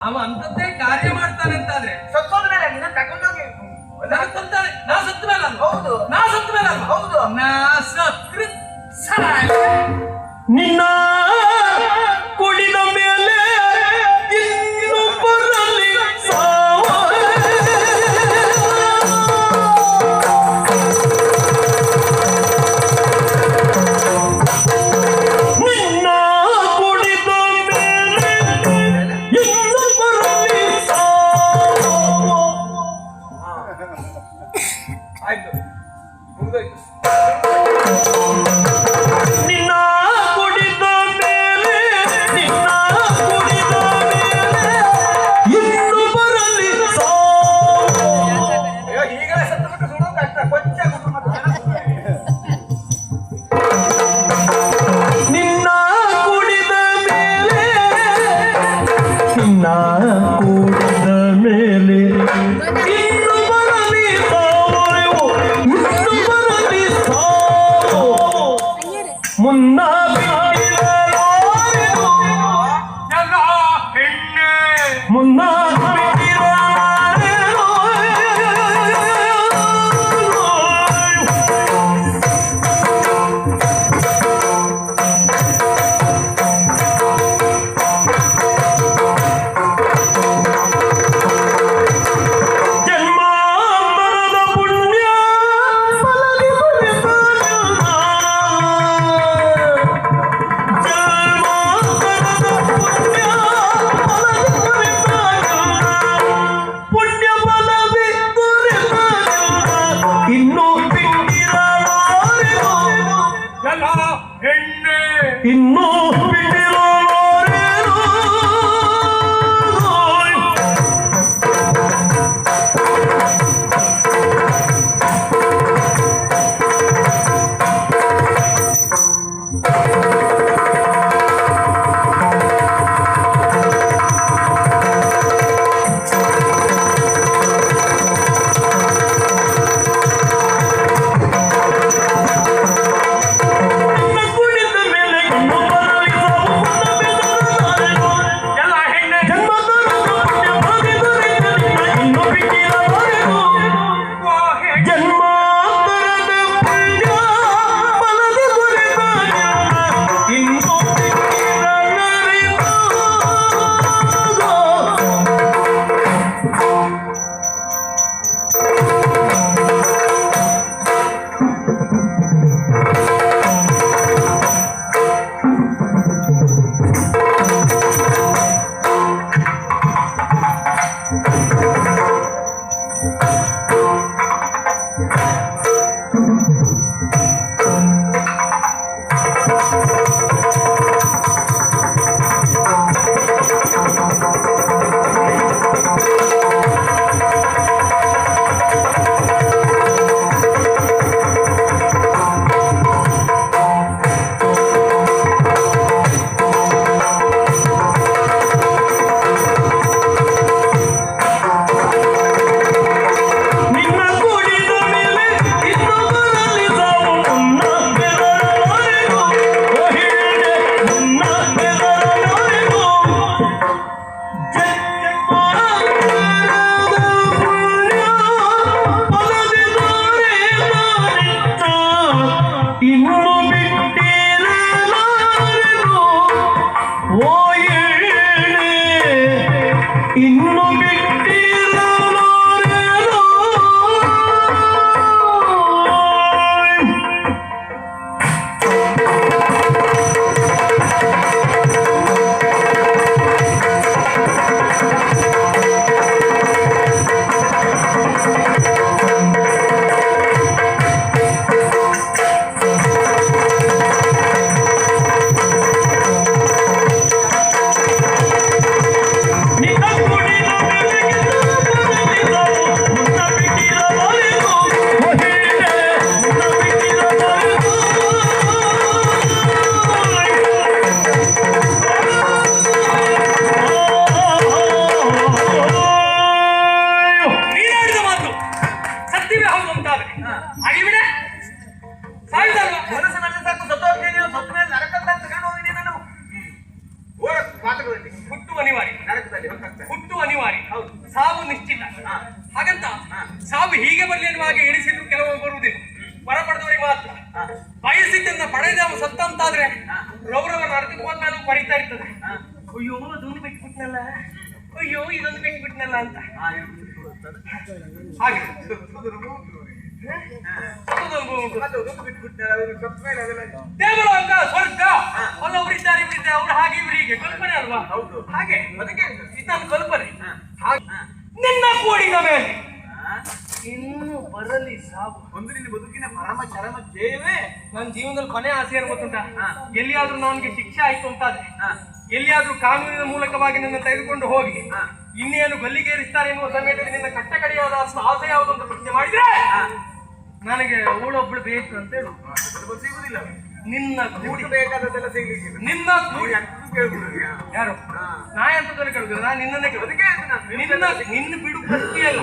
ಅವ ಅಂತದ್ದೇ ಕಾರ್ಯ ಮಾಡ್ತಾನೆ ಅಂತಾದ್ರೆ ಸತ್ತೋದ ಮೇಲೆ ನಿನ್ನ ತಗೊಂಡೋಗಿ ನಾ ಸತ್ತ ಮೇಲೆ ಅಲ್ವಾ? ಹೌದು. ನಾ ಸತ್ತ ಮೇಲೆ ಅಲ್ವಾ? ಹೌದು. ನಾ ಸತ್ರೆ ಸಾಯ್. ನಿನ್ನ ಕುಡಿದ ಮೇಲೆ ಇನ್ನೊಬ್ಬರಲ್ಲಿ ಸಾವ. ನಿನ್ನ ಕುಡಿದ ಮೇಲೆ ಇನ್ನೊಬ್ಬರಲ್ಲಿ ಸಾವ. ಆಯ್ತು, ಮುಗ್ದೋಯ್ತು. ನಿನ್ನ ಕುಡಿದ ಮೇಲೆ ಇನ್ನು ಬರಲಿ ಸಾವು. ಅಯ್ಯೋ ಈಗಲೇ ಸತ್ತು ಬಿಟ್ಟು ಸುಡು ಕಷ್ಟ ಕೊಂಚ ನಿನ್ನ ಕುಡಿದ ಮೇಲೆ ಇನ್ನು ಬರಲಿ ಸಾವು. ಇನ್ನು ಬರಲಿ ಸಾವು. ಮುನ್ನ ಎಲ್ಲ ಹೆಣ್ಣೆ ಮುನ್ನ ಎಲ್ಲ ಹೆಣ್ಣೆ ಇನ್ನೂ ಬಿಟ್ಟಿರೋರೇನು? ಎಲ್ಲ ಹೆಣ್ಣೆ ಓ ಹೆಣ್ಣೆ ಜನ್ಮಾಂತರದ ಪುಣ್ಯ ಫಲದಿ ದೊರೆತಾಗ ಇನ್ನೂ ಬಿಟ್ಟಿರಲರಿಗೂ. ನಿನ್ನ ಕುಡಿದ ಮೇಲೆ ಇನ್ನೊಬ್ಬರಲ್ಲಿ ಸಾವು. ಮುನ್ನ ಬೆದರಲಾರೆನು ಓ ಹೆಣ್ಣೆ, ಮುನ್ನ ಬೆದರಲಾರೆನು. ಜನ್ಮಾಂತರದ ಪುಣ್ಯ ಫಲದಿ ದೊರೆತಾನಿತ್ತ ಇನ್ನೂ ಬಿಟ್ಟಿರಲಾರೆನು ಓ ಹೆಣ್ಣೆ, ಇನ್ನೂ ಬಿಟ್ಟಿರಲಾರೆನು. ನಿನ್ನ ಕುಡಿದ ಅನಿವಾರ್ಯ, ಹೌದು. ಸಾವು ನಿಶ್ಚಿತ. ಹಾಗಂತ ಸಾವು ಹೀಗೆ ಬರಲಿ ಎನ್ನುವಾಗ ಎಣಿಸಿದ್ರು ಕೆಲವು ಬರುವುದಿಲ್ಲ, ಬರಪಡೆದವರಿಗೆ ಮಾತ್ರ. ಬಯಸಿದ್ದನ್ನ ಪಡೆದವ ಸತ್ತಂತಾದ್ರೆ ರೌರವ ನರಕಕ್ಕೆ ಹೋದ್ಮೇಲೆ ಕರೀತಾ ಇರ್ತದೆ, ಅಯ್ಯೋ ಅದೊಂದು ಬಿಟ್ಬಿಟ್ನಲ್ಲ, ಅಯ್ಯೋ ಇದೊಂದು ಬಿಟ್ಬಿಟ್ನಲ್ಲ ಅಂತ. ಹಾಗೆ ದೇವಲೋಕ ಸ್ವರ್ಗ ಅಲ್ಲೊಬ್ಬರಿದ್ದಾರೆ ಇವರಿದ್ದಾರೆ, ಅವ್ರು ಹಾಗೆ ಇವರಿಗೆ ಕಲ್ಪನೆ ಅಲ್ವಾ? ಹಾಗೆ ಅದಕ್ಕೆ ಇದು ನನ್ನ ಕಲ್ಪನೆ. ನಿನ್ನ ಕೂಡಿದ ಮೇಲೆ ಇನ್ನು ಬರಲಿ ಸಾವು. ಒಂದು ನಿನ್ನ ಬದುಕಿನ ಪರಮ ಚರಮ ಜಯವೇ ನನ್ನ ಜೀವನದಲ್ಲಿ ಕೊನೆ ಆಸೆ ಏನು ಗೊತ್ತುಂಟಾ? ಎಲ್ಲಿಯಾದ್ರೂ ನನಗೆ ಶಿಕ್ಷೆ ಆಯ್ತು ಅಂತಾದ್ರೆ, ಎಲ್ಲಿಯಾದ್ರೂ ಕಾನೂನಿನ ಮೂಲಕವಾಗಿ ನನ್ನ ತೆಗೆದುಕೊಂಡು ಹೋಗಿ ಇನ್ನೇನು ಗಲ್ಲಿಗೇರಿಸ್ತಾರೆ ಎನ್ನುವ ಸಮಯದಲ್ಲಿ ನಿನ್ನ ಕಟ್ಟ ಕಡೆಯಾದ ಆಸೆ ಯಾವುದು ಅಂತ ಪ್ರಶ್ನೆ ಮಾಡಿದ್ರೆ ನನಗೆ ಅವಳೊಬ್ಳು ಬೇಕು ಅಂತ ಹೇಳು. ಸಿಗುದಿಲ್ಲ, ನಿನ್ನ ಕೂಡಿ ಬೇಕಾದದೆಲ್ಲ ಸಿಗ್ಲಿಕ್ಕಿಲ್ಲ. ನಿನ್ನ ಕೂಡಿ ಯಾರು ನಾ ಎಂತದನ್ನು ಕೇಳುದಿಲ್ಲ, ನಾನು ನಿನ್ನನ್ನೇ ಕೇಳುದು. ನಿನ್ನ ಬಿಡು ಪ್ರಶ್ನೆ ಅಲ್ಲ.